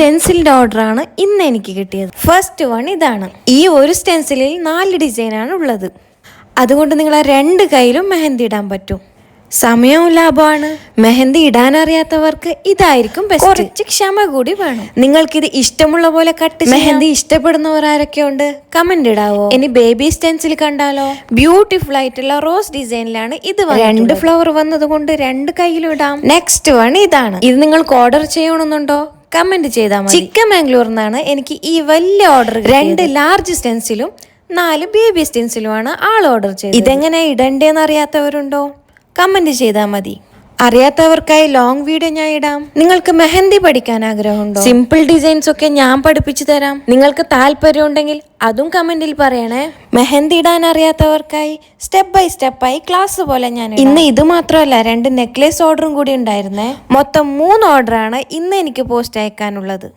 സ്റ്റെൻസിലിന്റെ ഓർഡറാണ് ഇന്ന് എനിക്ക് കിട്ടിയത്. ഫസ്റ്റ് വൺ ഇതാണ്. ഈ ഒരു സ്റ്റെൻസിലിൽ 4 ഡിസൈനാണ് ഉള്ളത്. അതുകൊണ്ട് നിങ്ങൾ ആ 2 കയ്യിലും മെഹന്തി ഇടാൻ പറ്റും. സമയവും ലാഭമാണ്. മെഹന്തി ഇടാൻ അറിയാത്തവർക്ക് ഇതായിരിക്കും ബെസ്റ്റ്. കുറച്ച് ക്ഷമ കൂടി വേണം. നിങ്ങൾക്കിത് ഇഷ്ടമുള്ള പോലെ കട്ട്. മെഹന്തി ഇഷ്ടപ്പെടുന്നവർ ആരൊക്കെ ഉണ്ട്? കമന്റ് ഇടാവോ? ഇനി ബേബി സ്റ്റെൻസിൽ കണ്ടാലോ? ബ്യൂട്ടിഫുൾ ആയിട്ടുള്ള റോസ് ഡിസൈനിലാണ് ഇത്. 2 ഫ്ലവർ വന്നത് കൊണ്ട് 2 കയ്യിലും ഇടാം. നെക്സ്റ്റ് വൺ ഇതാണ്. ഇത് നിങ്ങൾക്ക് ഓർഡർ ചെയ്യണമെന്നുണ്ടോ? കമന്റ് ചെയ്താൽ മതി. ചിക്കമംഗ്ലൂരിൽ നിന്നാണ് എനിക്ക് ഈ വലിയ ഓർഡർ. 2 ലാർജ് സ്റ്റെൻസിലും 4 ബേബി സ്റ്റെൻസിലുമാണ് ആൾ ഓർഡർ ചെയ്തത്. ഇതെങ്ങനെ ഇടണ്ടേന്ന് അറിയാത്തവരുണ്ടോ? കമന്റ് ചെയ്താൽ മതി. അറിയാത്തവർക്കായി ലോങ് വീഡിയോ ഞാൻ ഇടാം. നിങ്ങൾക്ക് മെഹന്തി പഠിക്കാൻ ആഗ്രഹമുണ്ടോ? സിമ്പിൾ ഡിസൈൻസ് ഒക്കെ ഞാൻ പഠിപ്പിച്ചു തരാം. നിങ്ങൾക്ക് താല്പര്യം ഉണ്ടെങ്കിൽ അതും കമന്റിൽ പറയണേ. മെഹന്തി ഇടാൻ അറിയാത്തവർക്കായി സ്റ്റെപ്പ് ബൈ സ്റ്റെപ്പായി ക്ലാസ് പോലെ ഞാൻ ഇന്ന് ഇത് മാത്രമല്ല 2 നെക്ലേസ് ഓർഡറും കൂടി ഉണ്ടായിരുന്നേ. മൊത്തം 3 ഓർഡറാണ് ഇന്ന് എനിക്ക് പോസ്റ്റ് അയക്കാനുള്ളത്.